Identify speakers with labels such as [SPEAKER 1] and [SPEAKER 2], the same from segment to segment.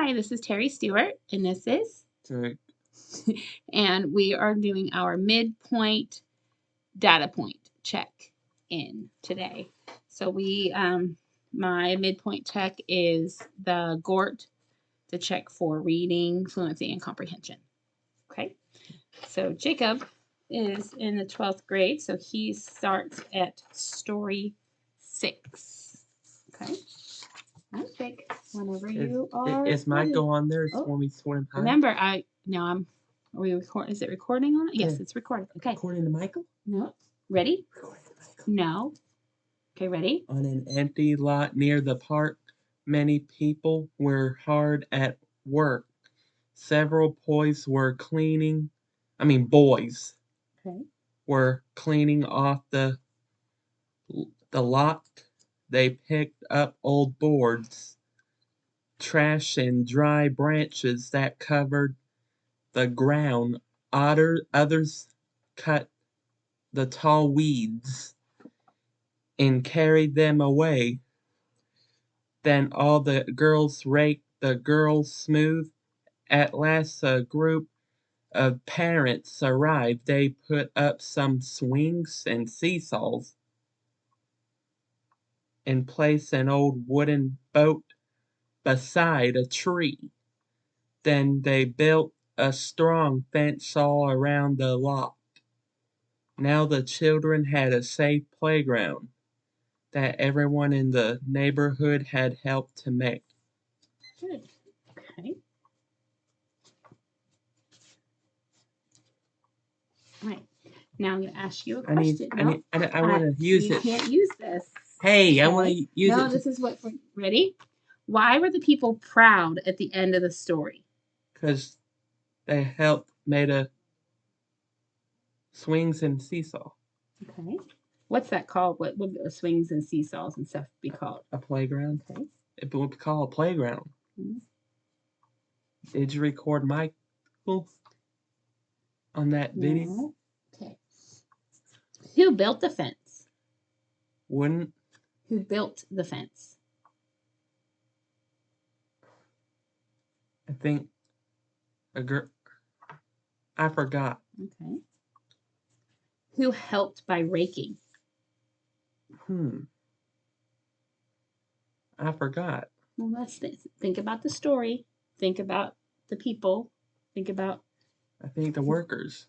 [SPEAKER 1] Hi, this is Terry Stewart, and this is,
[SPEAKER 2] So,
[SPEAKER 1] and we are doing our midpoint data point check in today. So my midpoint check is the GORT, the check for reading, fluency, and comprehension. Okay, so Jacob is in the 12th grade, so he starts at story 6. Okay. I think whenever you are
[SPEAKER 2] is
[SPEAKER 1] ready.
[SPEAKER 2] Michael on there?
[SPEAKER 1] Oh,
[SPEAKER 2] For me, sort of high.
[SPEAKER 1] remember, are we record? Is it recording on it? Yes,
[SPEAKER 2] Yeah.
[SPEAKER 1] it's recording. Okay.
[SPEAKER 2] According to Michael?
[SPEAKER 1] No. Ready?
[SPEAKER 2] According to Michael.
[SPEAKER 1] No. Okay, ready?
[SPEAKER 2] On an empty lot near the park, many people were hard at work. Several boys were
[SPEAKER 1] Okay.
[SPEAKER 2] were cleaning off the lot. They picked up old boards, trash, and dry branches that covered the ground. Others cut the tall weeds and carried them away. Then all the girls raked the girls smooth. At last a group of parents arrived. They put up some swings and seesaws and placed an old wooden boat beside a tree. Then they built a strong fence all around the lot. Now the children had a safe playground that everyone in the neighborhood had helped to make.
[SPEAKER 1] Good. Okay. All right. Now I'm going to ask you a question.
[SPEAKER 2] I want to use
[SPEAKER 1] you
[SPEAKER 2] it.
[SPEAKER 1] You can't use this.
[SPEAKER 2] Hey,
[SPEAKER 1] okay.
[SPEAKER 2] I want to use it.
[SPEAKER 1] No, this is what. Ready? Why were the people proud at the end of the story?
[SPEAKER 2] Because they helped made a swings and seesaw.
[SPEAKER 1] Okay. What's that called? What would swings and seesaws and stuff be called?
[SPEAKER 2] A playground.
[SPEAKER 1] Okay.
[SPEAKER 2] It would be called a playground.
[SPEAKER 1] Mm-hmm.
[SPEAKER 2] Did you record Michael on that video?
[SPEAKER 1] No. Okay. Who built the fence?
[SPEAKER 2] Wouldn't.
[SPEAKER 1] Who built the fence?
[SPEAKER 2] I think a girl. I forgot.
[SPEAKER 1] Okay. Who helped by raking?
[SPEAKER 2] I forgot.
[SPEAKER 1] Well, let's think about the story. Think about the people. Think about.
[SPEAKER 2] I think the workers.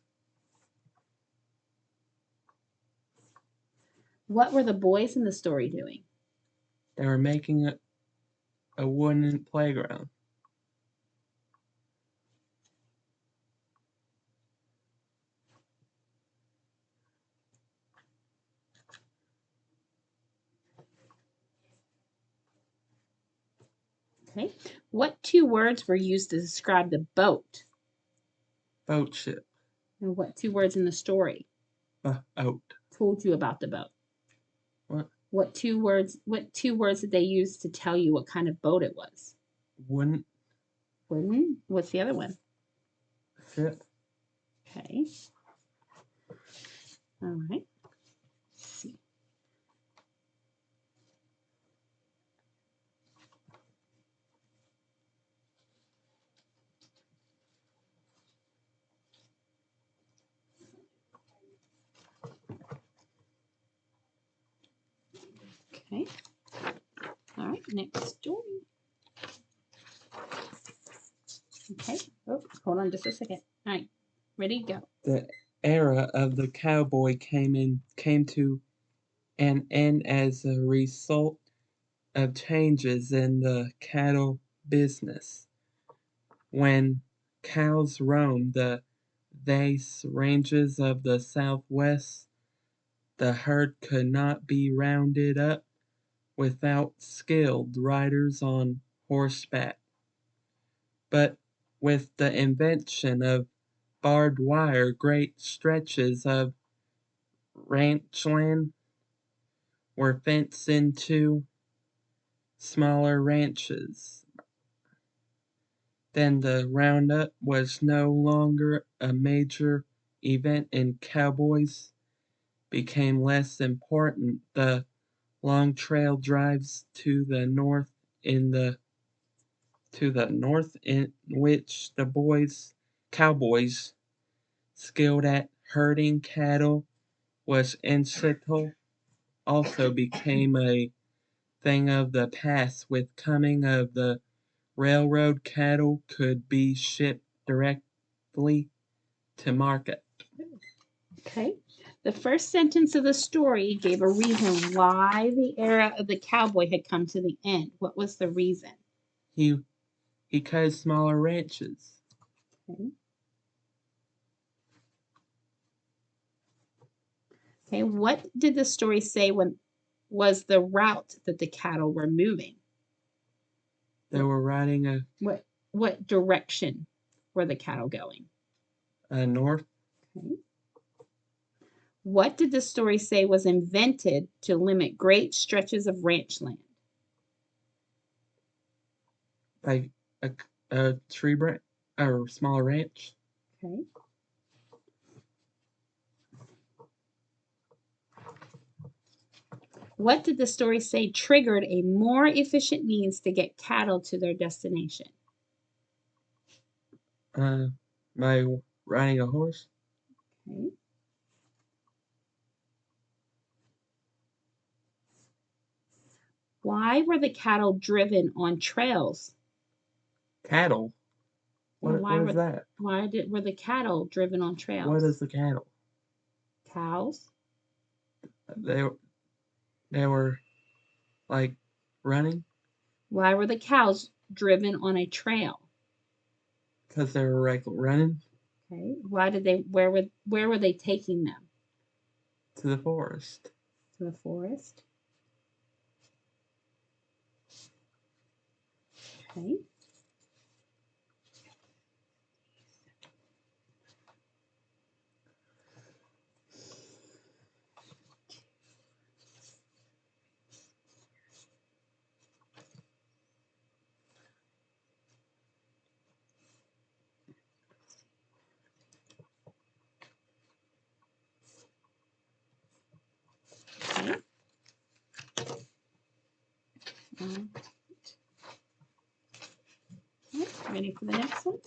[SPEAKER 1] What were the boys in the story doing?
[SPEAKER 2] They were making a wooden playground.
[SPEAKER 1] Okay. What 2 words were used to describe the boat?
[SPEAKER 2] Boat ship.
[SPEAKER 1] And what 2 words in the story?
[SPEAKER 2] Boat.
[SPEAKER 1] Told you about the boat.
[SPEAKER 2] What?
[SPEAKER 1] What 2 words? What 2 words did they use to tell you what kind of boat it was?
[SPEAKER 2] Wooden.
[SPEAKER 1] Wooden. What's the other one?
[SPEAKER 2] Ship.
[SPEAKER 1] Okay. All right. Let's see. Okay. All right. Next story. Okay. Oh, hold on just a second. All right. Ready? Go.
[SPEAKER 2] The era of the cowboy came to an end as a result of changes in the cattle business. When cows roamed the vast ranges of the Southwest, the herd could not be rounded up without skilled riders on horseback. But with the invention of barbed wire, great stretches of ranchland were fenced into smaller ranches. Then the roundup was no longer a major event and cowboys became less important. The long trail drives to the north in the to the north, in which the cowboys, skilled at herding cattle, was incidental, also became a thing of the past with coming of the railroad. Cattle could be shipped directly to market.
[SPEAKER 1] Okay. The first sentence of the story gave a reason why the era of the cowboy had come to the end. What was the reason?
[SPEAKER 2] He he cut smaller ranches.
[SPEAKER 1] Okay. Okay. What did the story say when was the route that the cattle were moving?
[SPEAKER 2] They were riding
[SPEAKER 1] What direction were the cattle going?
[SPEAKER 2] a north.
[SPEAKER 1] Okay. What did the story say was invented to limit great stretches of ranch land?
[SPEAKER 2] Like a, a tree branch or smaller ranch.
[SPEAKER 1] Okay. What did the story say triggered a more efficient means to get cattle to their destination?
[SPEAKER 2] By riding a horse.
[SPEAKER 1] Okay. Why were the cattle driven on trails?
[SPEAKER 2] Cattle.
[SPEAKER 1] Well,
[SPEAKER 2] What is that?
[SPEAKER 1] were the cattle driven on trails?
[SPEAKER 2] What is the cattle?
[SPEAKER 1] Cows?
[SPEAKER 2] They they were like running
[SPEAKER 1] Why were the cows driven on a trail?
[SPEAKER 2] because they were like running
[SPEAKER 1] Okay. Where were they taking them?
[SPEAKER 2] to the forest.
[SPEAKER 1] To the forest. Okay. Okay. Um, Ready for the next one?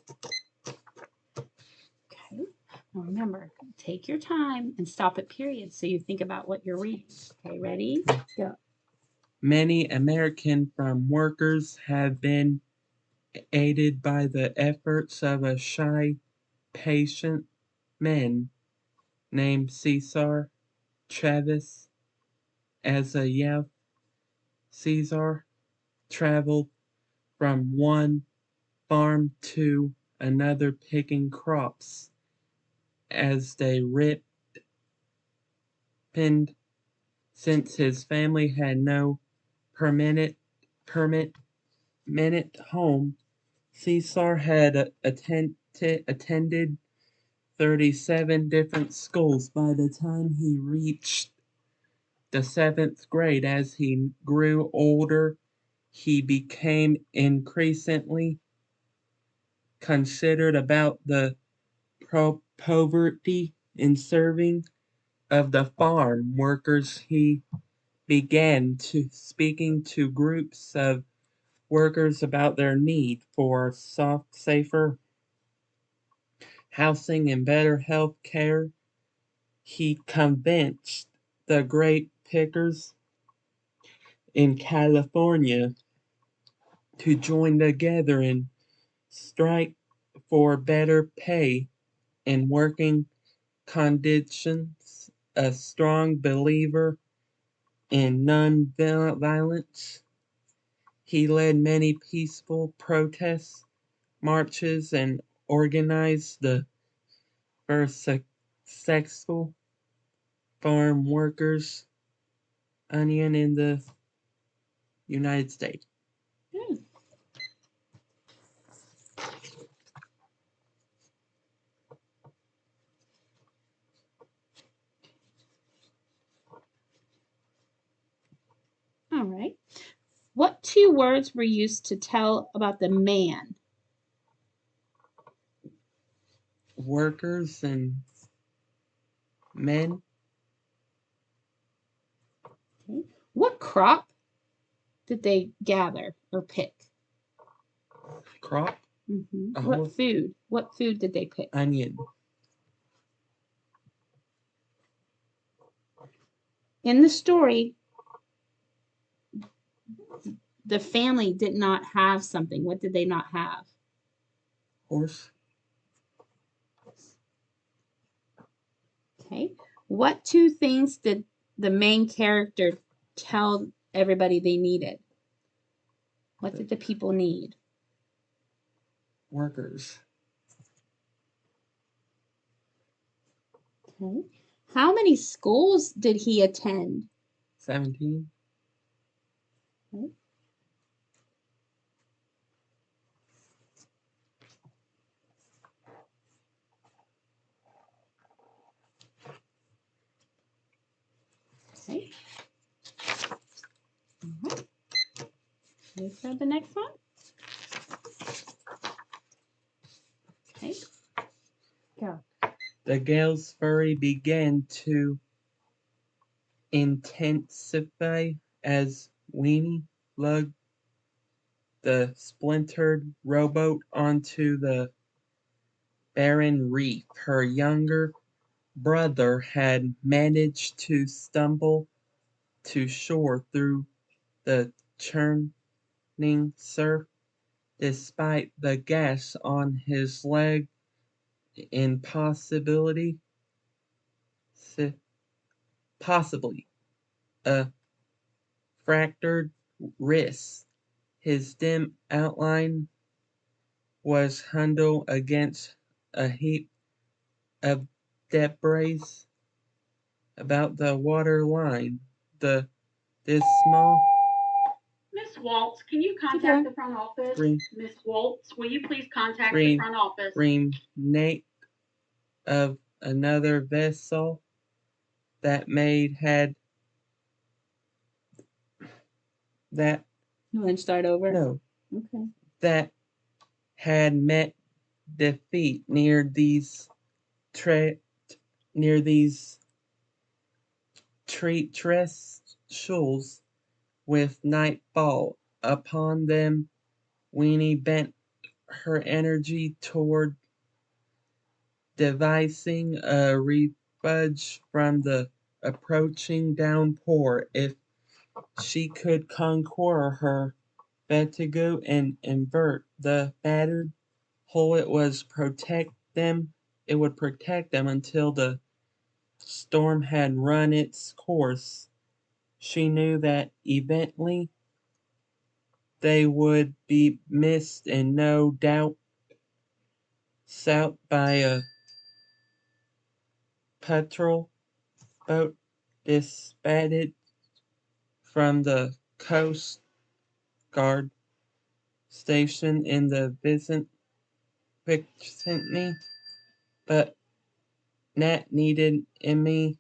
[SPEAKER 1] Okay. Now remember, take your time and stop at periods so you think about what you're reading. Okay, ready? Go.
[SPEAKER 2] Many American farm workers have been aided by the efforts of a shy, patient man named Cesar Chavez. As a youth, Cesar traveled from one farm to another picking crops. As they ripened, since his family had no permanent permanent home, Cesar had attended 37 different schools by the time he reached the seventh grade. As he grew older, he became increasingly considered about the poverty and serving of the farm workers. He began to speaking to groups of workers about their need for safer housing and better health care. He convinced the great pickers in California to join together and strike for better pay and working conditions. A strong believer in non-violence, he led many peaceful protests, marches, and organized the first successful farm workers' union in the United States.
[SPEAKER 1] Good. All right. What two words were used to tell about the man?
[SPEAKER 2] Workers and men.
[SPEAKER 1] Okay. What crop did they gather or pick?
[SPEAKER 2] crop,
[SPEAKER 1] What food? What food did they pick?
[SPEAKER 2] onion.
[SPEAKER 1] In the story, the family did not have something. What did they not have?
[SPEAKER 2] Horse.
[SPEAKER 1] Okay. What two things did the main character tell everybody they needed? What did the people need?
[SPEAKER 2] Workers.
[SPEAKER 1] Okay. How many schools did he attend?
[SPEAKER 2] 17.
[SPEAKER 1] Okay. Okay. All right. Let's grab the next one. Okay. Go.
[SPEAKER 2] The gale's fury began to intensify as Weenie lugged the splintered rowboat onto the barren reef. Her younger brother had managed to stumble to shore through the churning surf. Despite the gash on his leg and possibly a fractured wrist, his dim outline was huddled against a heap of debris about the water line. This small
[SPEAKER 3] Miss Waltz, can you contact the front office? Miss Waltz, will you please contact the front office?
[SPEAKER 2] remnant of another vessel that had that
[SPEAKER 1] You want to start over?
[SPEAKER 2] no
[SPEAKER 1] Okay.
[SPEAKER 2] that had met defeat tre- near these treacherous shoals. With nightfall upon them, Weenie bent her energy toward devising a refuge from the approaching downpour. If she could conquer her vertigo and invert the battered hull, it would protect them until the storm had run its course. She knew that eventually they would be missed and no doubt south by a patrol boat dispatched from the Coast Guard station in the vicinity, but Nat needed immediate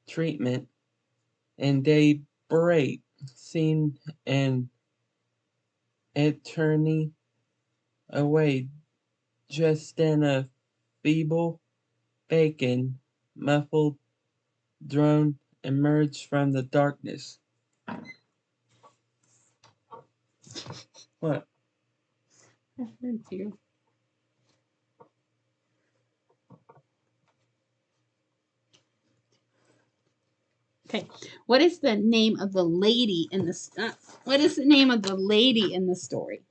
[SPEAKER 2] treatment, and daybreak seemed an eternity away. Just then a feeble, bacon, muffled drone emerged from the darkness. What?
[SPEAKER 1] I heard you. Okay. What is the name of the lady in the what is the name of the lady in the story?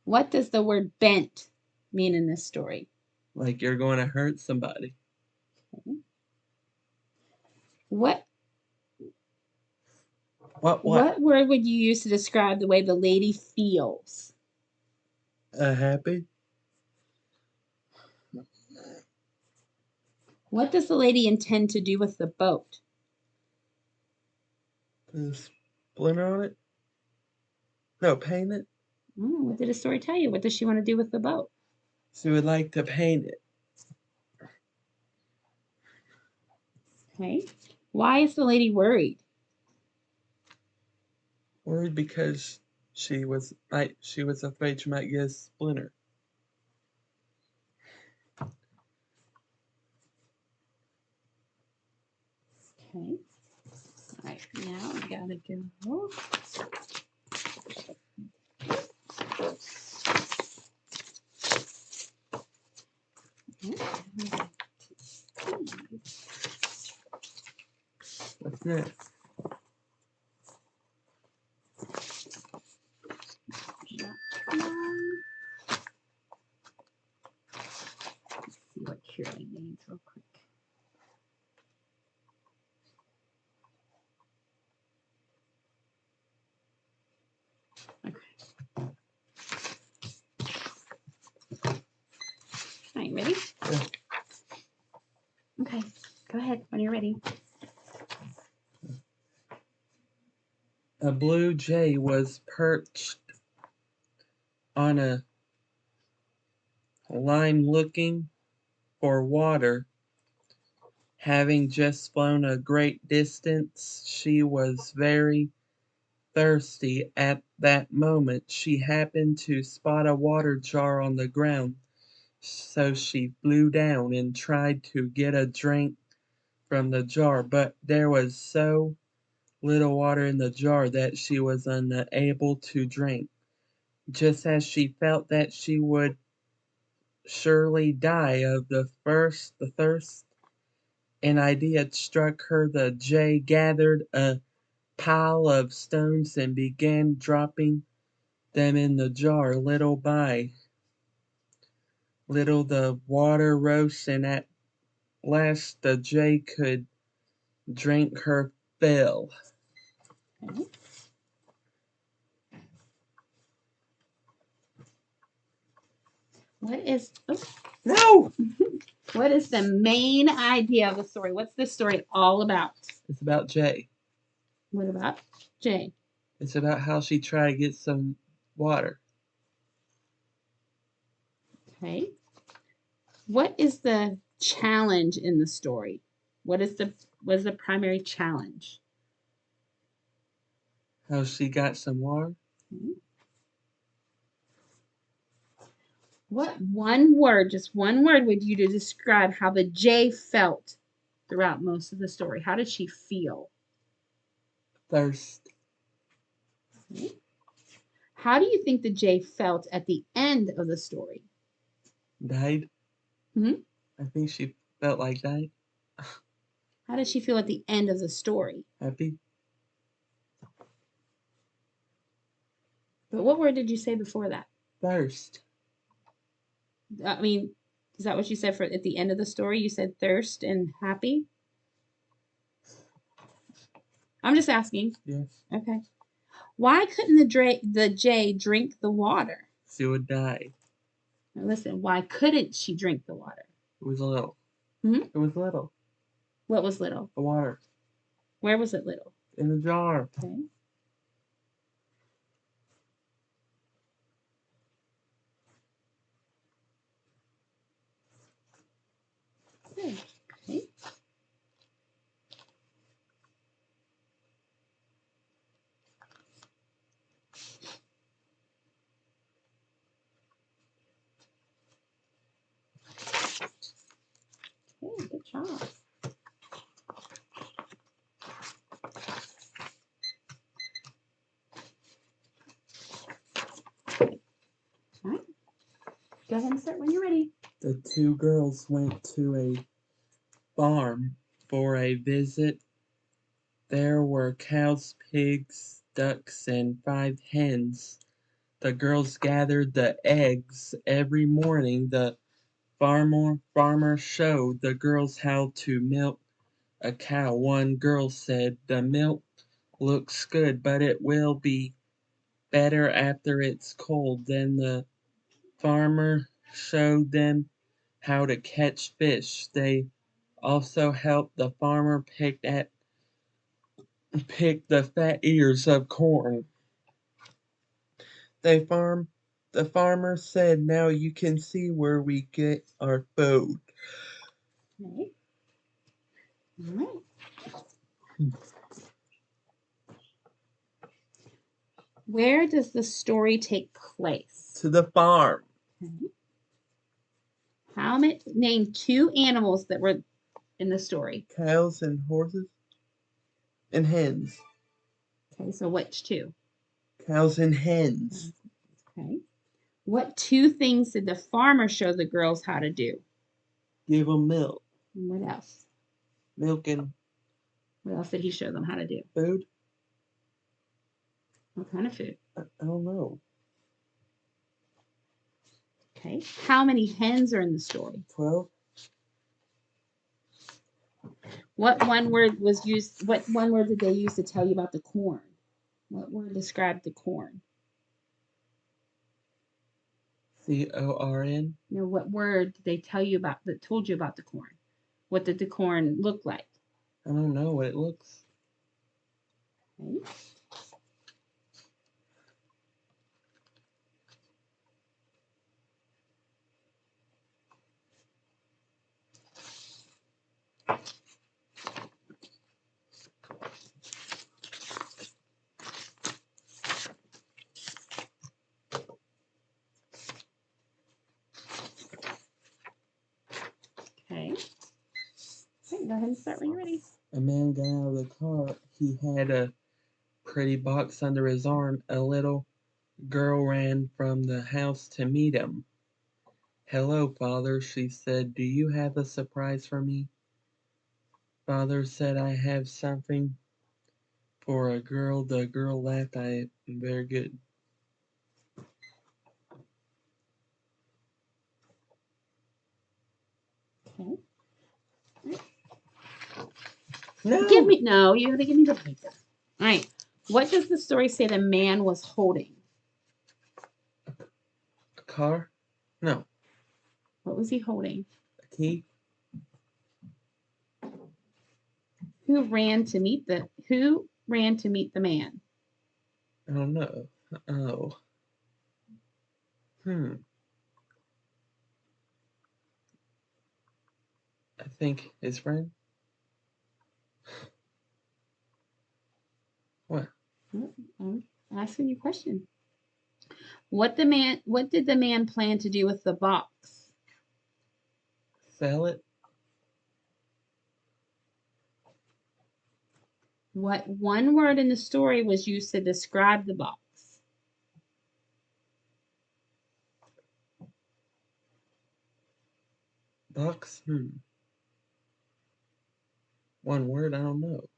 [SPEAKER 1] What does the word bent mean in this story?
[SPEAKER 2] Like you're going to hurt somebody.
[SPEAKER 1] Okay. What word would you use to describe the way the lady feels?
[SPEAKER 2] Happy?
[SPEAKER 1] What does the lady intend to do with the boat?
[SPEAKER 2] Put a splinter on it? No, paint it?
[SPEAKER 1] What did the story tell you? What does she want to do with the boat?
[SPEAKER 2] She would like to paint it.
[SPEAKER 1] Okay. Why is the lady worried?
[SPEAKER 2] Worried because she was afraid she might get a splinter.
[SPEAKER 1] Okay. All right. Now we gotta go.
[SPEAKER 2] Yeah.
[SPEAKER 1] Come on. Let's see what Kierley needs real quick. Okay. Are you ready?
[SPEAKER 2] Yeah.
[SPEAKER 1] Okay. Go ahead when you're ready.
[SPEAKER 2] A blue jay was perched on a line looking for water. Having just flown a great distance, she was very thirsty. At that moment, she happened to spot a water jar on the ground, so she flew down and tried to get a drink from the jar, but there was so little water in the jar that she was unable to drink. Just as she felt that she would surely die of the thirst, an idea struck her. The jay gathered a pile of stones and began dropping them in the jar. Little by little the water rose, and at last the jay could drink her fill.
[SPEAKER 1] Okay. What is
[SPEAKER 2] No!
[SPEAKER 1] what is the main idea of the story? What's this story all about?
[SPEAKER 2] It's about Jay.
[SPEAKER 1] What about Jay?
[SPEAKER 2] It's about how she tried to get some water.
[SPEAKER 1] Okay. What is the challenge in the story? What is the primary challenge?
[SPEAKER 2] How she got some water.
[SPEAKER 1] Okay. What one word, just one word, would you to describe how the Jay felt throughout most of the story? How did she feel?
[SPEAKER 2] Thirst.
[SPEAKER 1] Okay. How do you think the Jay felt at the end of the story?
[SPEAKER 2] Died.
[SPEAKER 1] Hmm?
[SPEAKER 2] I think she felt like died.
[SPEAKER 1] How did she feel at the end of the story?
[SPEAKER 2] Happy.
[SPEAKER 1] But what word did you say before that?
[SPEAKER 2] Thirst.
[SPEAKER 1] I mean, is that what you said for at the end of the story? You said thirst and happy? I'm just asking.
[SPEAKER 2] Yes.
[SPEAKER 1] Okay. Why couldn't the Jay drink the water?
[SPEAKER 2] She would die.
[SPEAKER 1] Now listen, why couldn't she drink the water?
[SPEAKER 2] It was little.
[SPEAKER 1] Hmm?
[SPEAKER 2] It was little.
[SPEAKER 1] What was little?
[SPEAKER 2] The water.
[SPEAKER 1] Where was it little?
[SPEAKER 2] In the jar.
[SPEAKER 1] Okay. Good. Okay. Okay, good job. All right. Go ahead and start when you're ready.
[SPEAKER 2] The two girls went to a farm for a visit. There were cows, pigs, ducks, and 5 hens. The girls gathered the eggs every morning. The farmer showed the girls how to milk a cow. One girl said, "The milk looks good, but it will be better after it's cold." Then the farmer showed them how to catch fish. They also helped the farmer pick the fat ears of corn. The farmer said, "Now you can see where we get our food."
[SPEAKER 1] Okay. All right. Where does the story take place?
[SPEAKER 2] To the farm.
[SPEAKER 1] Okay. How many? Name 2 animals that were in the story.
[SPEAKER 2] Cows and horses and hens.
[SPEAKER 1] Okay, so which 2?
[SPEAKER 2] Cows and hens.
[SPEAKER 1] Okay. What 2 things did the farmer show the girls how to do?
[SPEAKER 2] Give them milk.
[SPEAKER 1] And what else?
[SPEAKER 2] Milk and
[SPEAKER 1] What else did he show them how to do?
[SPEAKER 2] Food?
[SPEAKER 1] What kind of food?
[SPEAKER 2] I don't know.
[SPEAKER 1] Okay. How many hens are in the story?
[SPEAKER 2] 12?
[SPEAKER 1] What one word was used? What one word did they use to tell you about the corn? What word described the corn?
[SPEAKER 2] CORN?
[SPEAKER 1] No, what word did they tell you about that told you about the corn? What did the corn look like?
[SPEAKER 2] I don't know what it looks.
[SPEAKER 1] Okay. Okay. Okay, go ahead and start when you're ready.
[SPEAKER 2] A man got out of the car. He had a pretty box under his arm. A little girl ran from the house to meet him. "Hello, father," she said. "Do you have a surprise for me?" Father said, "I have something for a girl." The girl laughed. "I am very good."
[SPEAKER 1] Okay.
[SPEAKER 2] No!
[SPEAKER 1] You have to give me the paper. All right. What does the story say the man was holding?
[SPEAKER 2] A car? No.
[SPEAKER 1] What was he holding?
[SPEAKER 2] A key?
[SPEAKER 1] Who ran to meet the man?
[SPEAKER 2] I don't know. Oh. I think his friend? What?
[SPEAKER 1] I'm asking you a question. What did the man plan to do with the box?
[SPEAKER 2] Sell it?
[SPEAKER 1] What one word in the story was used to describe the box?
[SPEAKER 2] Box? One word? I don't know.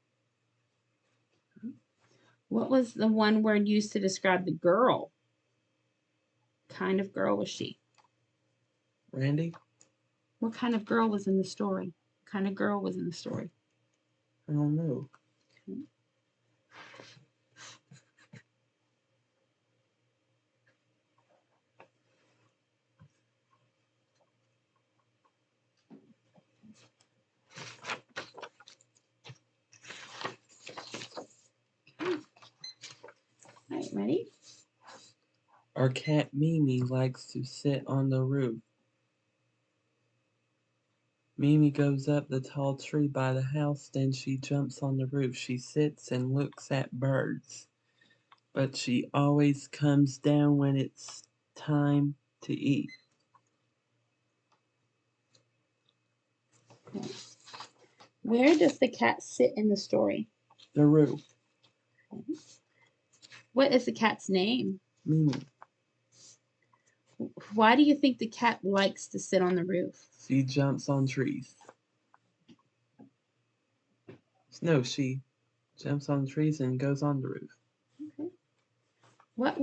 [SPEAKER 1] What was the one word used to describe the girl? What kind of girl was she?
[SPEAKER 2] Randy?
[SPEAKER 1] What kind of girl was in the story? What kind of girl was in the story?
[SPEAKER 2] I don't know.
[SPEAKER 1] Okay. All right, ready?
[SPEAKER 2] Our cat Mimi likes to sit on the roof. Mimi goes up the tall tree by the house, then she jumps on the roof. She sits and looks at birds, but she always comes down when it's time to eat.
[SPEAKER 1] Okay. Where does the cat sit in the story?
[SPEAKER 2] The roof.
[SPEAKER 1] Okay. What is the cat's name?
[SPEAKER 2] Mimi.
[SPEAKER 1] Why do you think the cat likes to sit on the roof?
[SPEAKER 2] She jumps on trees. No, she jumps on trees and goes on the roof.
[SPEAKER 1] Okay. What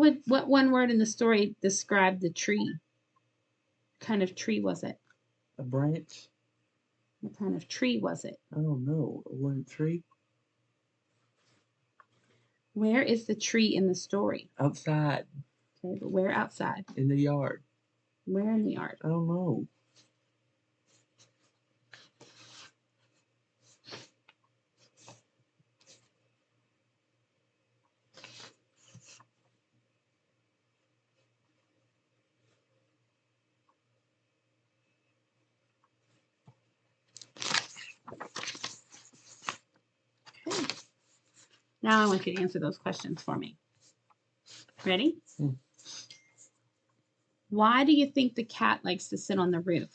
[SPEAKER 1] one word in the story described the tree? What kind of tree was it?
[SPEAKER 2] A branch?
[SPEAKER 1] What kind of tree was it?
[SPEAKER 2] I don't know. A wooden tree?
[SPEAKER 1] Where is the tree in the story?
[SPEAKER 2] Outside.
[SPEAKER 1] Okay, but where outside?
[SPEAKER 2] In the yard.
[SPEAKER 1] Where in the yard?
[SPEAKER 2] I don't know.
[SPEAKER 1] Okay. Now I want you to answer those questions for me. Ready? Why do you think the cat likes to sit on the roof?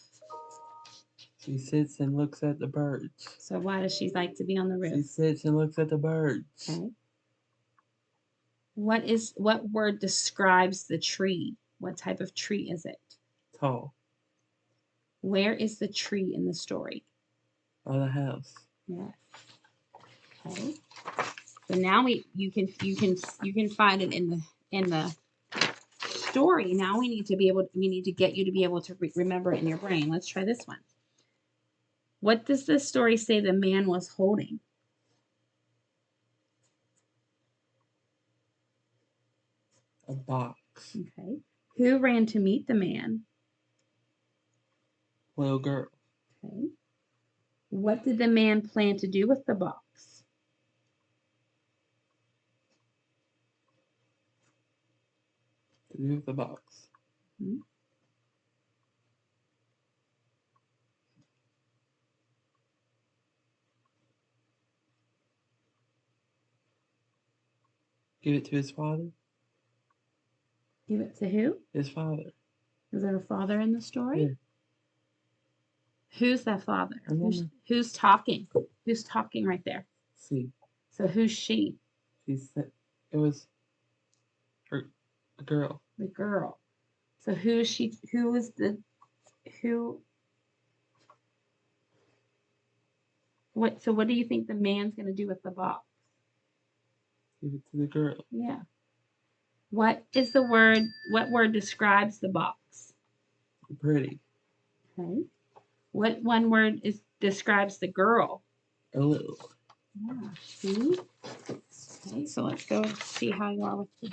[SPEAKER 2] She sits and looks at the birds.
[SPEAKER 1] So why does she like to be on the roof?
[SPEAKER 2] She sits and looks at the birds.
[SPEAKER 1] Okay. What word describes the tree? What type of tree is it?
[SPEAKER 2] Tall.
[SPEAKER 1] Where is the tree in the story?
[SPEAKER 2] By the house.
[SPEAKER 1] Yes. Okay. So now you can find it in the story. Now we need to get you to be able to remember it in your brain. Let's try this one. What does this story say the man was holding?
[SPEAKER 2] A box.
[SPEAKER 1] Okay. Who ran to meet the man?
[SPEAKER 2] Little girl.
[SPEAKER 1] Okay. What did the man plan to do with the box?
[SPEAKER 2] To do with the box.
[SPEAKER 1] Hmm.
[SPEAKER 2] Give it to his father.
[SPEAKER 1] Give it to who?
[SPEAKER 2] His father.
[SPEAKER 1] Is there a father in the story?
[SPEAKER 2] Yeah.
[SPEAKER 1] Who's that father? Who's talking? Who's talking right there?
[SPEAKER 2] See.
[SPEAKER 1] So who's she?
[SPEAKER 2] She said it was her, a girl.
[SPEAKER 1] The girl. So who is she? Who is the who? What? So what do you think the man's going to do with the box?
[SPEAKER 2] Give it to the girl.
[SPEAKER 1] Yeah. What is the word? What word describes the box?
[SPEAKER 2] Pretty.
[SPEAKER 1] Okay. What one word describes the girl?
[SPEAKER 2] A little.
[SPEAKER 1] Yeah. See? Okay, so let's go see how you are with this.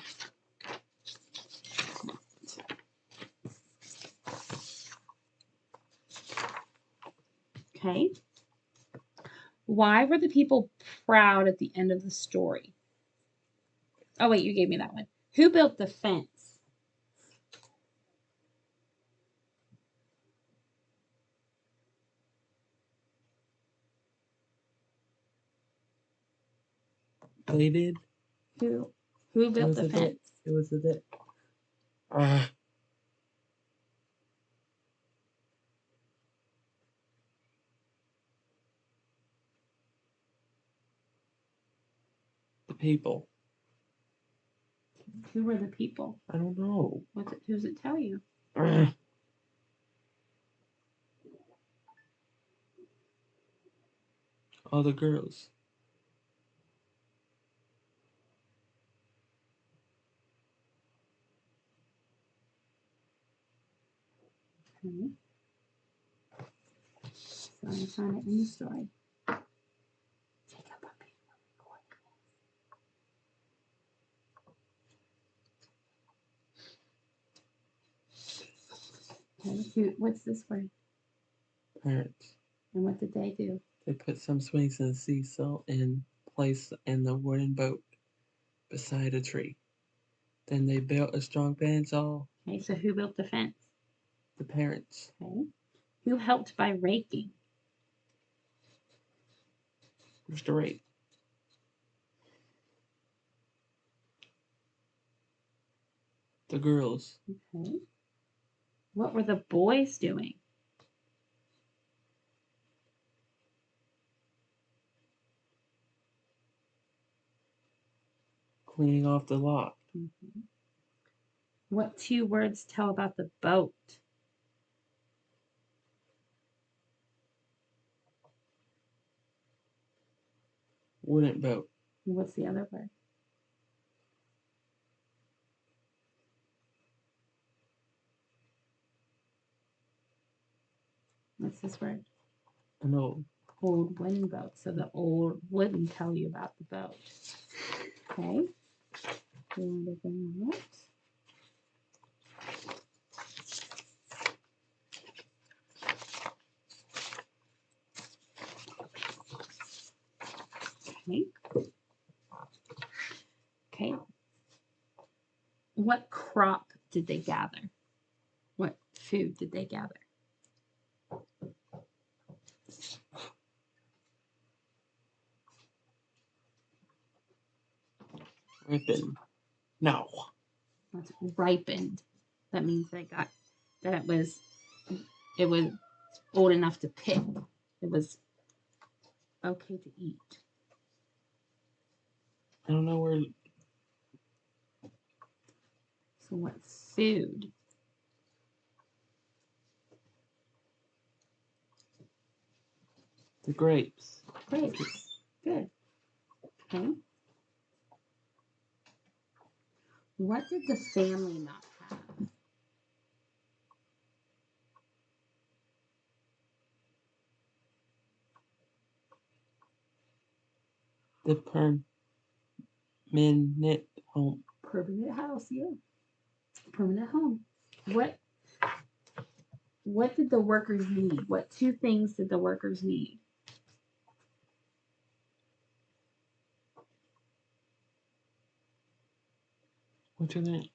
[SPEAKER 1] Okay. Why were the people proud at the end of the story? Oh, wait, you gave me that one. Who built the fence?
[SPEAKER 2] They did.
[SPEAKER 1] Who built the fence?
[SPEAKER 2] It was a bit. The people.
[SPEAKER 1] Who were the people?
[SPEAKER 2] I don't know.
[SPEAKER 1] Who does it tell you?
[SPEAKER 2] All the girls.
[SPEAKER 1] Okay. So I find it in the story. Okay. What's this word?
[SPEAKER 2] Parents.
[SPEAKER 1] And what did they do?
[SPEAKER 2] They put some swings and seesaw in place in the wooden boat beside a tree. Then they built a strong bandsaw.
[SPEAKER 1] Okay, so who built the fence?
[SPEAKER 2] The parents.
[SPEAKER 1] Okay. Who helped by raking?
[SPEAKER 2] Mr. Rake. The girls.
[SPEAKER 1] Okay. What were the boys doing?
[SPEAKER 2] Cleaning off the lot.
[SPEAKER 1] Mm-hmm. What two words tell about the boat?
[SPEAKER 2] Wooden boat.
[SPEAKER 1] And what's the other word? What's this word?
[SPEAKER 2] An old.
[SPEAKER 1] Old wooden boat. So the old wouldn't tell you about the boat. Okay. Okay. Okay. What crop did they gather? What food did they gather?
[SPEAKER 2] Ribbon. No.
[SPEAKER 1] That's ripened. That means that it was old enough to pick. It was okay to eat.
[SPEAKER 2] I don't know where.
[SPEAKER 1] So what's food?
[SPEAKER 2] The grapes.
[SPEAKER 1] Grapes. Good. Okay. What did the family not have?
[SPEAKER 2] The permanent home.
[SPEAKER 1] Permanent house, yeah. Permanent home. What did the workers need? What two things did the workers need?
[SPEAKER 2] What you think?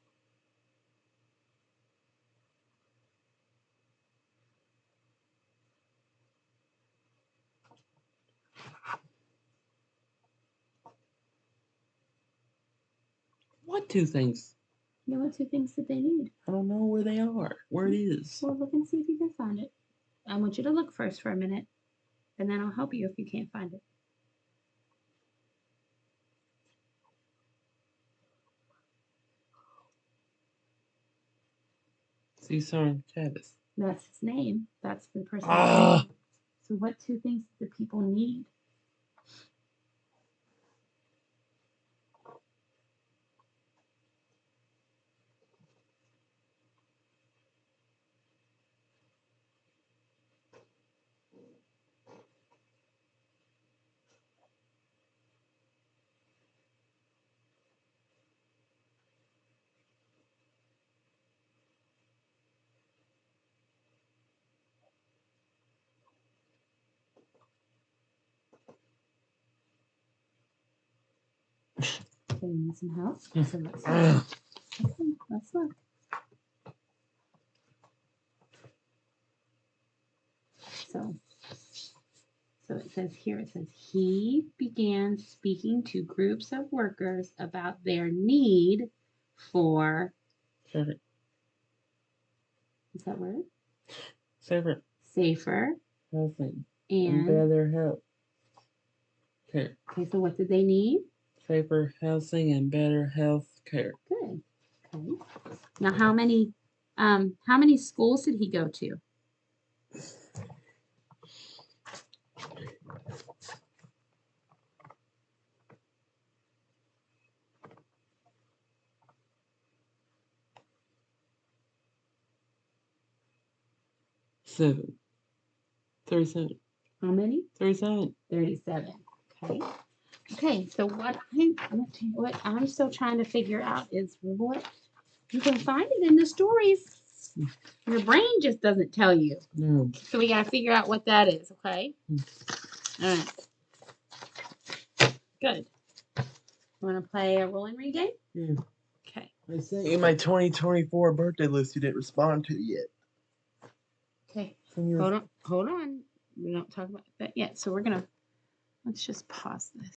[SPEAKER 2] What two things?
[SPEAKER 1] You know what two things did they need?
[SPEAKER 2] I don't know where they are. Where it is.
[SPEAKER 1] Well, look and see if you can find it. I want you to look first for a minute, and then I'll help you if you can't find it.
[SPEAKER 2] Cesar Chavez.
[SPEAKER 1] That's his name. That's the person's
[SPEAKER 2] Ah!
[SPEAKER 1] name. So what two things do people need? They need some help. So let's look. Okay, let's look. So it says here, it says, he began speaking to groups of workers about their need for,
[SPEAKER 2] Favorite.
[SPEAKER 1] is that word?
[SPEAKER 2] Favorite.
[SPEAKER 1] Safer
[SPEAKER 2] Housing.
[SPEAKER 1] and
[SPEAKER 2] better health care.
[SPEAKER 1] Okay, so what did they need?
[SPEAKER 2] Safer housing and better health care.
[SPEAKER 1] Good. Okay. Now how many schools did he go to?
[SPEAKER 2] Seven. 37.
[SPEAKER 1] How many?
[SPEAKER 2] 37.
[SPEAKER 1] 37. Okay. Okay, so what I'm still trying to figure out is what you can find it in the stories. Your brain just doesn't tell you.
[SPEAKER 2] No.
[SPEAKER 1] So we gotta figure out what that is, okay? All right. Good. Want to play a roll and read game?
[SPEAKER 2] Yeah.
[SPEAKER 1] Okay.
[SPEAKER 2] I sent you my 2024 birthday list you didn't respond to yet.
[SPEAKER 1] Okay. Hold on. We don't talk about that yet. So let's just pause this.